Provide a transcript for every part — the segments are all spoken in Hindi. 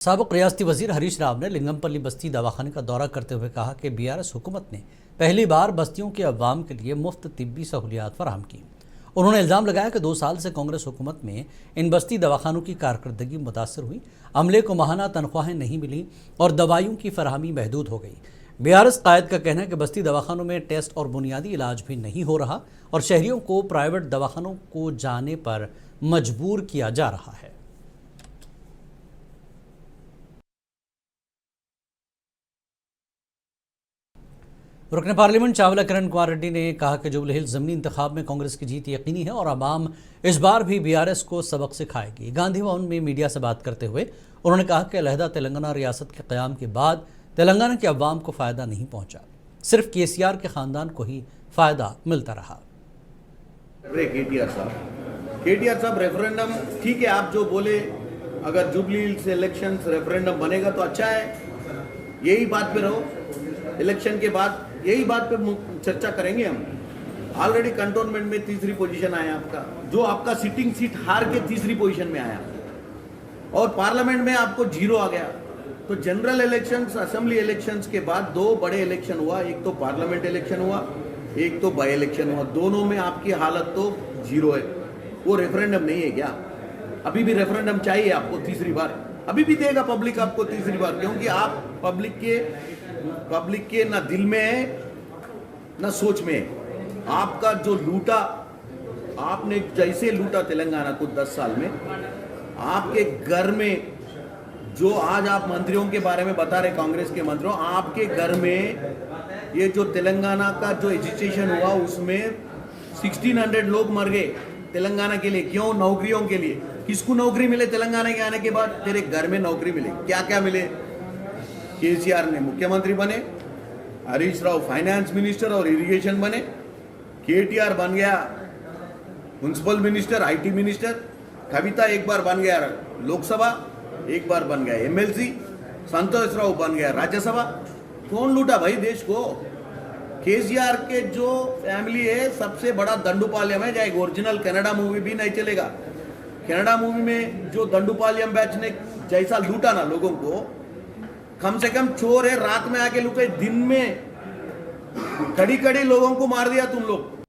साबिक रियासती वजीर हरीश राव ने लिंगमपल्ली बस्ती दवाखाने का दौरा करते हुए कहा कि बीआरएस हुकूमत ने पहली बार बस्तियों के अवाम के लिए मुफ्त तिब्बी सहूलियात फराहम की। उन्होंने इल्ज़ाम लगाया कि 2 साल से कांग्रेस हुकूमत में इन बस्ती दवाखानों की कारकर्दगी मुतासर हुई, अमले को माहाना तनख्वाहें नहीं मिली और दवाइयों की फराहमी महदूद हो गई। बीआरएस कायद का कहना है कि बस्ती दवाखानों में टेस्ट और बुनियादी इलाज भी नहीं हो रहा और शहरियों को प्राइवेट दवाखानों को जाने पर मजबूर किया जा रहा है। रुकन पार्लियामेंट चावला किरण कुमार रेड्डी ने कहा कि जुबली हिल्स ज़मीनी इंतखाब में कांग्रेस की जीत यकीनी है और अवाम इस बार भी बीआरएस को सबक सिखाएगी। गांधी भवन में मीडिया से बात करते हुए उन्होंने कहा कि अलहदा तेलंगाना रियासत के क़याम के बाद तेलंगाना के अवाम को फ़ायदा नहीं पहुंचा, सिर्फ केसीआर के ख़ानदान को ही फ़ायदा मिलता रहा। केटीआर साहब रेफरेंडम ठीक है, आप जो बोले अगर जुबली हिल्स इलेक्शन रेफरेंडम बनेगा तो अच्छा है, यही बात पे रहो। इलेक्शन के बाद यही बात पे चर्चा करेंगे हम। ऑलरेडी कंटोनमेंट में तीसरी पोजीशन आया आपका, जो आपका सिटिंग सीट हार के तीसरी पोजीशन में आया और पार्लियामेंट में आपको 0 आ गया। तो जनरल इलेक्शंस, असेंबली इलेक्शंस के बाद 2 बड़े इलेक्शन हुआ, एक तो पार्लियामेंट इलेक्शन हुआ, एक तो बाई इलेक्शन हुआ। दोनों में आपकी हालत तो 0 है। वो रेफरेंडम नहीं है क्या? अभी भी रेफरेंडम चाहिए आपको तीसरी बार? अभी भी देगा पब्लिक आपको तीसरी बार, क्योंकि आप पब्लिक के ना दिल में है ना सोच में है। आपका जो लूटा, आपने जैसे लूटा तेलंगाना को 10 साल में, आपके घर में जो आज आप मंत्रियों के बारे में बता रहे, कांग्रेस के मंत्रियों, आपके घर में ये जो तेलंगाना का जो एजुकेशन हुआ उसमें 1600 लोग मर गए तेलंगाना के लिए। क्यों? नौकरियों के लिए। किसको नौकरी मिले तेलंगाना के आने के बाद? तेरे घर में नौकरी मिले। क्या क्या मिले? केसीआर ने मुख्यमंत्री बने, हरीश राव फाइनेंस मिनिस्टर और इरिगेशन बने, केटीआर बन गया म्युनिसिपल मिनिस्टर, आईटी मिनिस्टर, कविता एक बार बन गया लोकसभा, एक बार बन गया एमएलसी, संतोष राव बन गया राज्यसभा। कौन लूटा भाई देश को? केसीआर के जो फैमिली है सबसे बड़ा दंडुपाल्यम है, चाहे ओरिजिनल कनाडा मूवी भी नहीं चलेगा। कनाडा मूवी में जो दंडुपाल्यम बैच ने जैसा लूटा ना लोगों को, कम से कम चोर है रात में आके लूटे, दिन में कड़ी कड़ी लोगों को मार दिया तुम लोग।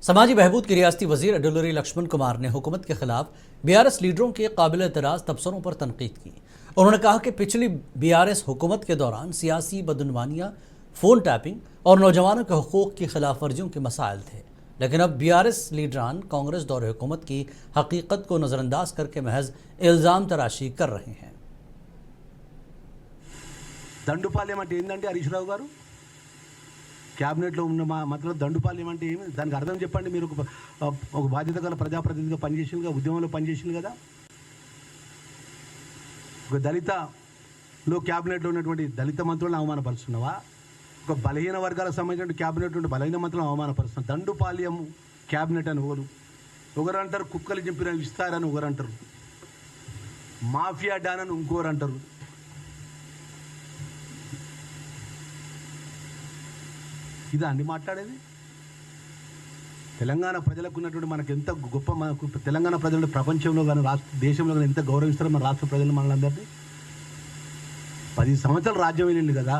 समाजी बहबूद के रियासती वजीर अडुलरी लक्ष्मण कुमार ने हुकूमत के खिलाफ बीआरएस लीडरों के काबिल एतराज़ तबसरों पर तनकीद की। उन्होंने कहा कि पिछली बीआरएस हुकूमत के दौरान सियासी बदनुमानियाँ, फ़ोन टैपिंग और नौजवानों के हुकूक़ की खिलाफ वर्जियों के मसाइल थे, लेकिन अब बीआरएस लीडरान कांग्रेस दौर हुकूमत की हकीकत को नज़रअंदाज करके महज इल्ज़ाम तराशी कर रहे हैं। దండుపాలెం అంటే ఏంటంటే హరీష్ రావు గారు క్యాబినెట్లో ఉన్న మధ్యలో దండుపాలెం అంటే ఏమి? దానికి అర్థం చెప్పండి. మీరు ఒక బాధ్యత గల ప్రజాప్రతినిధిగా పనిచేసింది, ఉద్యమంలో పనిచేసింది కదా. ఒక దళితలో క్యాబినెట్లో ఉన్నటువంటి దళిత మంత్రులను అవమానపరుస్తున్నావా? ఒక బలహీన వర్గాలకు సంబంధించిన క్యాబినెట్ ఉంటే బలహీన మంత్రులను అవమానపరుస్తున్నావు. దండుపాలెం క్యాబినెట్ అని ఒకరు అంటారు, కుక్కలు చింపిన విస్తారని ఒకరు అంటారు, మాఫియా డాన్ అని ఇంకోరు అంటారు. ఇదా అండి మాట్లాడేది? తెలంగాణ ప్రజలకు ఉన్నటువంటి మనకు ఎంత గొప్ప, మనకు తెలంగాణ ప్రజలు ప్రపంచంలో కానీ దేశంలో కానీ ఎంత గౌరవిస్తారో మన రాష్ట్ర ప్రజలు మనలందరినీ. 10 సంవత్సరాలు రాజ్యం వెళ్ళింది కదా,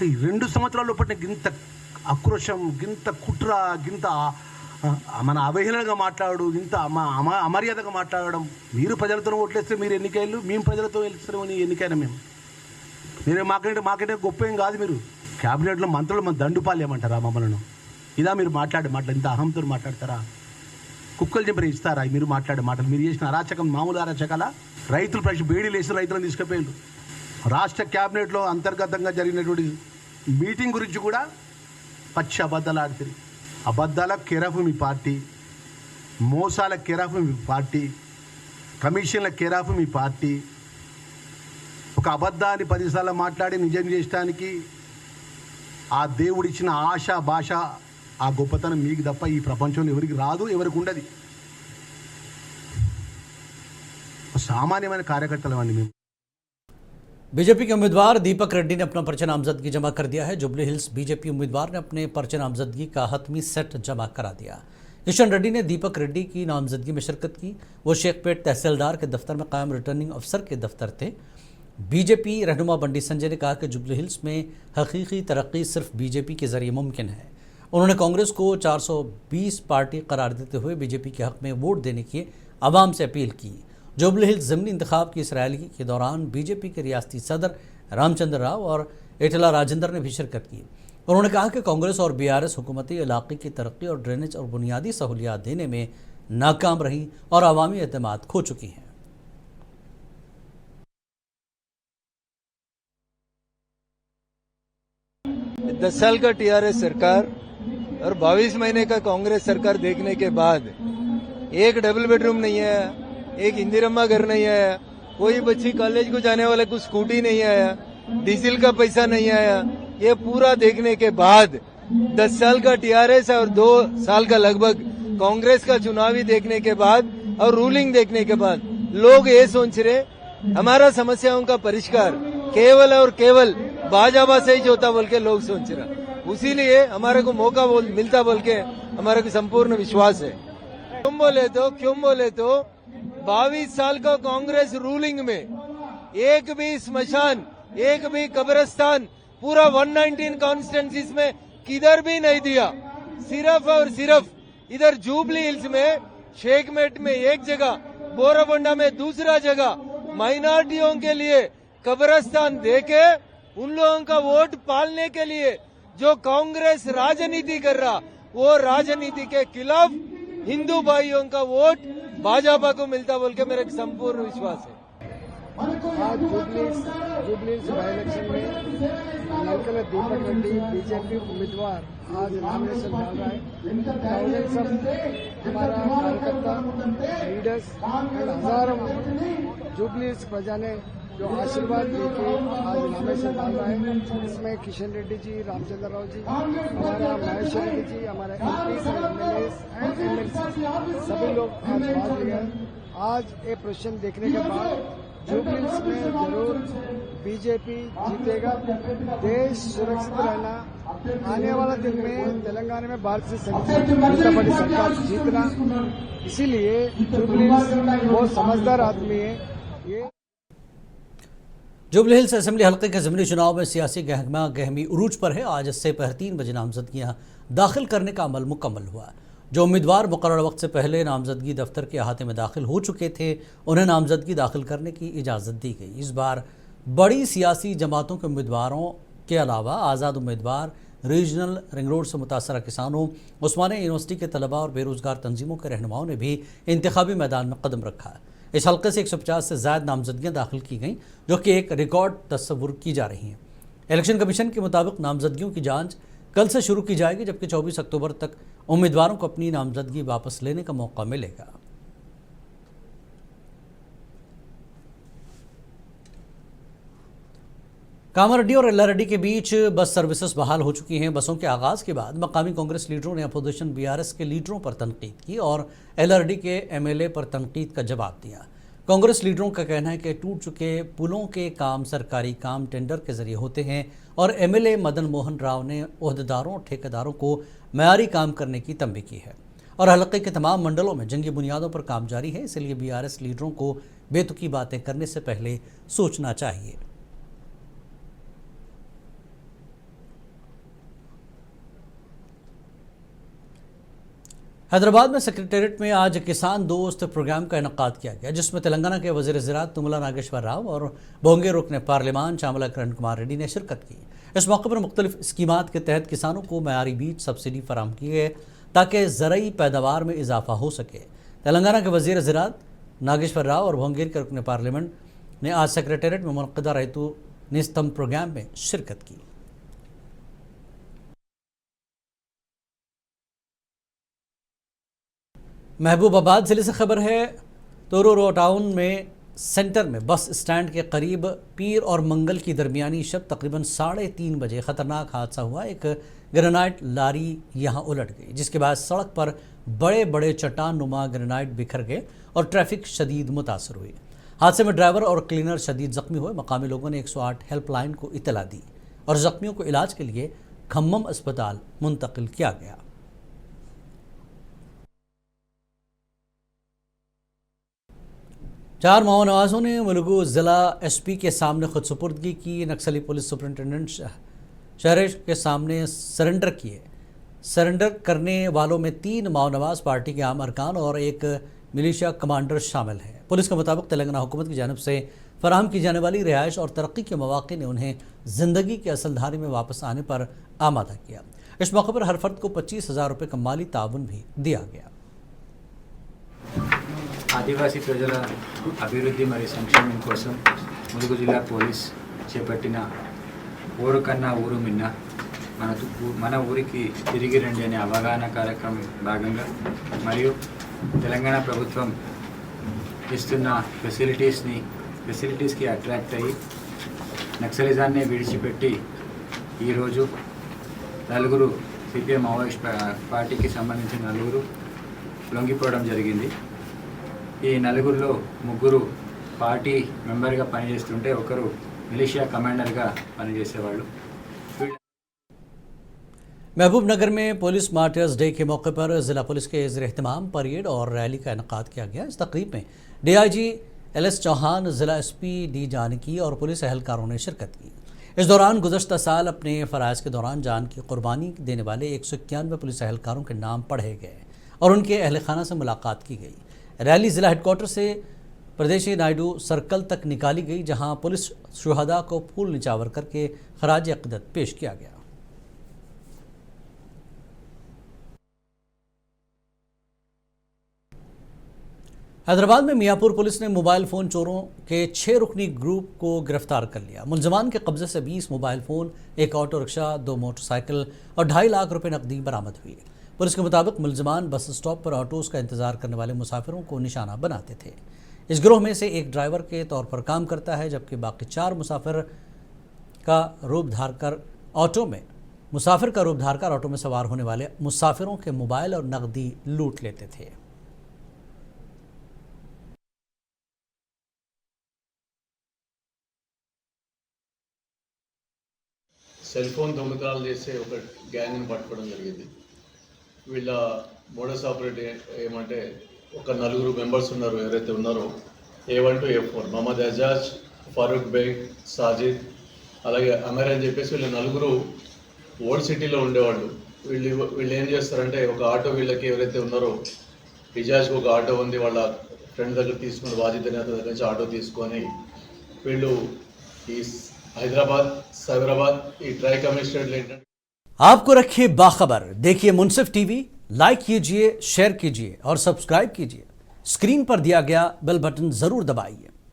ఈ 2 సంవత్సరాల లోపల గింత ఆక్రోశం, గింత కుట్ర, గింత మన అవహేళనగా మాట్లాడు, ఇంత అమర్యాదగా మాట్లాడడం. మీరు ప్రజలతో ఓట్లేస్తే మీరు ఎన్నికలు, మేము ప్రజలతో వెళ్తామని ఎన్నికైనా మీరు మాకంటే గొప్ప ఏం కాదు. మీరు క్యాబినెట్లో మంత్రులు మన దండుపాలేమంటారా మమ్మల్ని? ఇదా మీరు మాట్లాడే మాటలు? ఇంత అహంతో మాట్లాడతారా? కుక్కలు చెప్పి ఇస్తారా మీరు మాట్లాడే మాటలు? మీరు చేసిన అరాచకం మామూలు అరాచకాల? రైతులు బేడీలు వేసి రైతులను తీసుకుపోయారు. రాష్ట్ర క్యాబినెట్లో అంతర్గతంగా జరిగినటువంటి మీటింగ్ గురించి కూడా పచ్చి అబద్ధాలు ఆడుతుంది. అబద్ధాల కేరాఫ్ మీ పార్టీ, మోసాల కేరాఫ్ మీ పార్టీ, కమిషన్ల కేరాఫ్ మీ పార్టీ. ఒక అబద్ధాన్ని 10 సార్లు మాట్లాడి నిజం చేయడానికి ఆ దేవుడిచ్చిన ఆశ, భాష, ఆ గొప్పతనం మీకు తప్ప ఈ ప్రపంచంలో ఎవరికి రాదు, ఎవరికి ఉండదు. సామాన్యమైన కార్యకర్తలమండి మేము. बीजेपी के उम्मीदवार दीपक रेड्डी ने अपना पर्चा नामजदगी जमा कर दिया है। जुबली हिल्स बीजेपी उम्मीदवार ने अपने पर्चा नामजदगी का हतमी सेट जमा करा दिया। किशन रेड्डी ने दीपक रेड्डी की नामजदगी में शिरकत की। वो शेखपेट तहसीलदार के दफ्तर में कायम रिटर्निंग अफसर के दफ्तर थे। बीजेपी रहनुमा बंडी संजय ने कहा कि जुबली हिल्स में हकीकी तरक्की सिर्फ बीजेपी के जरिए मुमकिन है। उन्होंने कांग्रेस को 420 पार्टी करार देते हुए बीजेपी के हक में वोट देने की आवाम से अपील की। जुबली हिल्स ज़िमनी इंतखाब की इस रैली के दौरान बीजेपी के रियासती सदर रामचंद्र राव और एटला राजेंद्र ने भी शिरकत की। उन्होंने कहा कि कांग्रेस और बीआरएस हुकूमती इलाके की तरक्की और ड्रेनेज और बुनियादी सहूलियात देने में नाकाम रही और अवामी एतमाद खो चुकी हैं। 10 साल का टीआरएस सरकार और 22 महीने का कांग्रेस सरकार देखने के बाद एक डबल बेडरूम नहीं है, एक इंदिरम्मा घर नहीं आया, कोई बच्ची कॉलेज को जाने वाले को स्कूटी नहीं आया, डीजल का पैसा नहीं आया। ये पूरा देखने के बाद 10 साल का टीआरएस और 2 साल का लगभग कांग्रेस का चुनावी देखने के बाद और रूलिंग देखने के बाद लोग ये सोच रहे हमारा समस्याओं का परिष्कार केवल और केवल भाजपा से ही होता बोल के लोग सोच रहे। उसीलिए हमारे को मौका मिलता बोल के हमारे को संपूर्ण विश्वास है। क्यों बोले तो 22 साल का कांग्रेस रूलिंग में एक भी स्मशान, एक भी कब्रिस्तान पूरा 119 कॉन्स्टिट्यूंसीज में किधर भी नहीं दिया। सिर्फ और सिर्फ इधर जुबली हिल्स में शेखमेट में एक जगह, बोराबंडा में दूसरा जगह माइनॉरिटियों के लिए कब्रिस्तान देके उन लोगों का वोट पालने के लिए जो कांग्रेस राजनीति कर रहा, वो राजनीति के खिलाफ हिंदू भाइयों का वोट भाजपा को मिलता बोल के मेरा संपूर्ण विश्वास है। आज जुबली बाई इलेक्शन में नलकल दीपक रेड्डी बीजेपी उम्मीदवार आज नॉमिनेशन डाल रहा है। थाउजेंड्स ऑफ हमारा कार्यकर्ता लीडर्स एंड हजारों जुबली प्रजा ने जो आशीर्वाद देके आज नॉमिनेशन डाल रहा है। इसमें किशन रेड्डी जी, रामचंद्र राव जी, हमारा महेश रेड्डी जी, हमारे एमपीज एंड एमएलए सभी लोग आज भाग लिए। आज ये प्रश्न देखने के बाद जुबली में जरूर बीजेपी जीतेगा। देश सुरक्षित रहना, आने वाला दिन में तेलंगाना में भारतीय जनता पार्टी सरकार जीतना, इसीलिए जुबली बहुत समझदार आदमी है। ये जुबली हिल्स असेंबली हल्के के ज़मीनी चुनाव में सियासी गहमा गहमी उरूज पर है। आज से पहर 3 बजे नामजदगियां दाखिल करने का अमल मुकम्मल हुआ। जो उम्मीदवार मुकर्रर वक्त से पहले नामजदगी दफ्तर के अहाते में दाखिल हो चुके थे, उन्हें नामजदगी दाखिल करने की इजाज़त दी गई। इस बार बड़ी सियासी जमातों के उम्मीदवारों के अलावा आज़ाद उम्मीदवार, रीजनल रिंग रोड से मुतासरा किसानों, उस्मानिया यूनिवर्सिटी के तलबा और बेरोज़गार तंजीमों के रहनुमाओं ने भी इंतखाबी मैदान में कदम रखा। इस हल्के से 150 से ज़्यादा नामजदगियाँ दाखिल की गईं, जो कि एक रिकॉर्ड तस्वुर की जा रही हैं। इलेक्शन कमीशन के मुताबिक नामजदगियों की जांच कल से शुरू की जाएगी, जबकि 24 अक्टूबर तक उम्मीदवारों को अपनी नामजदगी वापस लेने का मौका मिलेगा। कामारेड्डी और एल्लारेड्डी के बीच बस सर्विसेज बहाल हो चुकी हैं। बसों के आगाज़ के बाद मकामी कांग्रेस लीडरों ने अपोजिशन बीआरएस के लीडरों पर तनकीद की और एल्लारेड्डी के एमएलए पर तनकीद का जवाब दिया। कांग्रेस लीडरों का कहना है कि टूट चुके पुलों के काम सरकारी काम टेंडर के जरिए होते हैं और एमएलए मदन मोहन राव ने ओहदेदारों और ठेकेदारों को मयारी काम करने की तंबीह की है और हलके के तमाम मंडलों में जंगी बुनियादों पर काम जारी है। इसलिए बीआरएस लीडरों को बेतुकी बातें करने से पहले सोचना चाहिए। हैदराबाद में सेक्रेटेरिएट में आज किसान दोस्त प्रोग्राम का इनकाद किया गया, जिसमें तेलंगाना के वज़ीर ज़राअत तुम्मला नागेश्वर राव और भोंगे रुकन पार्लियामान चामला किरण कुमार रेड्डी ने शिरकत की। इस मौके पर मुख्तलिफ स्कीमात के तहत किसानों को मयारी बीज सब्सिडी फराहम की गई ताकि ज़रई पैदावार में इजाफा हो सके। तेलंगाना के वज़ीर ज़राअत नागेश्वर राव और भोंगेर के रुकन पार्लियामेंट ने आज सेक्रेटेरिएट में मुनक़दा रैतु निस्तम प्रोग्राम में शिरकत की। महबूबाबाद ज़िले से खबर है। तोरो टाउन में सेंटर में बस स्टैंड के करीब पीर और मंगल की दरमियानी शब तकरीबन 3:30 बजे ख़तरनाक हादसा हुआ। एक ग्रेनाइट लारी यहां उलट गई, जिसके बाद सड़क पर बड़े बड़े चट्टान नुमा ग्रेनाइट बिखर गए और ट्रैफिक शदीद मुतासर हुई। हादसे में ड्राइवर और क्लीनर शदीद ज़ख्मी हुए। मकामी लोगों ने 108 हेल्पलाइन को इतला दी और ज़ख्मियों को इलाज के लिए खम्मम अस्पताल मुंतकिल किया गया। 4 माओ नवाजों ने मुलुगु जिला एसपी के सामने खुद सुपुर्दगी की। नक्सली पुलिस सुपरिंटेंडेंट शहर के सामने सरेंडर किए। सरेंडर करने वालों में 3 माओ नवाज पार्टी के आम अरकान और एक मिलिशिया कमांडर शामिल हैं। पुलिस के मुताबिक तेलंगाना हुकूमत की जानिब से फराहम की जाने वाली रिहाइश और तरक्की के मौके ने उन्हें जिंदगी की असल धारी में वापस आने पर आमादा किया। इस मौके पर हर फर्द को 25,000 रुपये का माली ताउन भी दिया गया। ఆదివాసీ ప్రజల అభివృద్ధి మరియు సంక్షేమం కోసం ములుగు జిల్లా పోలీస్ చేపట్టిన ఊరు కన్నా ఊరు మిన్న మన ఊరికి తిరిగి రండి అనే అవగాహన కార్యక్రమం భాగంగా మరియు తెలంగాణ ప్రభుత్వం ఇస్తున్న ఫెసిలిటీస్కి అట్రాక్ట్ అయ్యి నక్సలిజాన్ని విడిచిపెట్టి ఈరోజు నలుగురు సిపిఎం మావోయిస్ట్ పార్టీకి సంబంధించిన నలుగురు లొంగిపోవడం జరిగింది। ఈ నలుగురిలో ముగ్గురు పార్టీ మెంబర్గా పనిచేస్తుంటే ఒకరు మిలిషియా కమాండర్గా పనిచేసేవాళ్ళు। महबूब नगर में पुलिस मार्टर्स डे के मौके पर जिला पुलिस के ज़ेर-ए-एहतमाम परेड और रैली का इनेकाद किया गया। इस तकरीब में DIG LS चौहान, जिला SP D जानकी और पुलिस एहलकारों ने शिरकत की। इस दौरान गुज़श्ता साल अपने फ़राइज़ के दौरान जान की कुर्बानी देने वाले 191 पुलिस एहलकारों के नाम पढ़े गए और उनके अहल खाना से मुलाकात की गई। रैली ज़िला हेडक्वार्टर से प्रदेशी नायडू सर्कल तक निकाली गई, जहां पुलिस शुहदा को फूल निचावर करके खराज अक़ीदत पेश किया गया। हैदराबाद में मियाँपुर पुलिस ने मोबाइल फ़ोन चोरों के 6 रुकनी ग्रुप को गिरफ्तार कर लिया। मुलजमान के कब्जे से 20 mobile phone, 1 auto rickshaw, 2 motorcycle और 2.5 लाख रुपए नकदी बरामद हुई। पुलिस के मुताबिक मुलजमान बस स्टॉप पर ऑटोज़ का इंतजार करने वाले मुसाफिरों को निशाना बनाते थे। इस गिरोह में से एक ड्राइवर के तौर पर काम करता है, जबकि बाकी 4 मुसाफिर का रूप धारकर ऑटो में सवार होने वाले मुसाफिरों के मोबाइल और नकदी लूट लेते थे। సెల్ ఫోన్ దొంగతనాలు చేసే ఒక గ్యాంగ్ని పట్టుకోవడం జరిగింది। వీళ్ళ మోడస్ ఆపరేట్ ఏమంటే ఒక 4 మెంబర్స్ ఉన్నారు, ఎవరైతే ఉన్నారో A1 to A4 Mohammed Ejaz, Farooq Baig, Sajid, అలాగే అమర్ అని చెప్పేసి వీళ్ళ 4 ఓల్డ్ సిటీలో ఉండేవాళ్ళు। వీళ్ళు ఏం చేస్తారంటే ఒక ఆటో వీళ్ళకి ఎవరైతే ఉన్నారో ఇజాజ్కి ఒక ఆటో ఉంది, వాళ్ళ ఫ్రెండ్ దగ్గర తీసుకుని వాజిద్ అనే అతని దగ్గర నుంచి ఆటో తీసుకొని వీళ్ళు ఈ हैदराबाद साइबराबाद ट्राई कमिश्नरेट। आपको रखिए बाखबर, देखिए मुनसिफ टीवी, लाइक कीजिए, शेयर कीजिए और सब्सक्राइब कीजिए। स्क्रीन पर दिया गया बेल बटन जरूर दबाइए।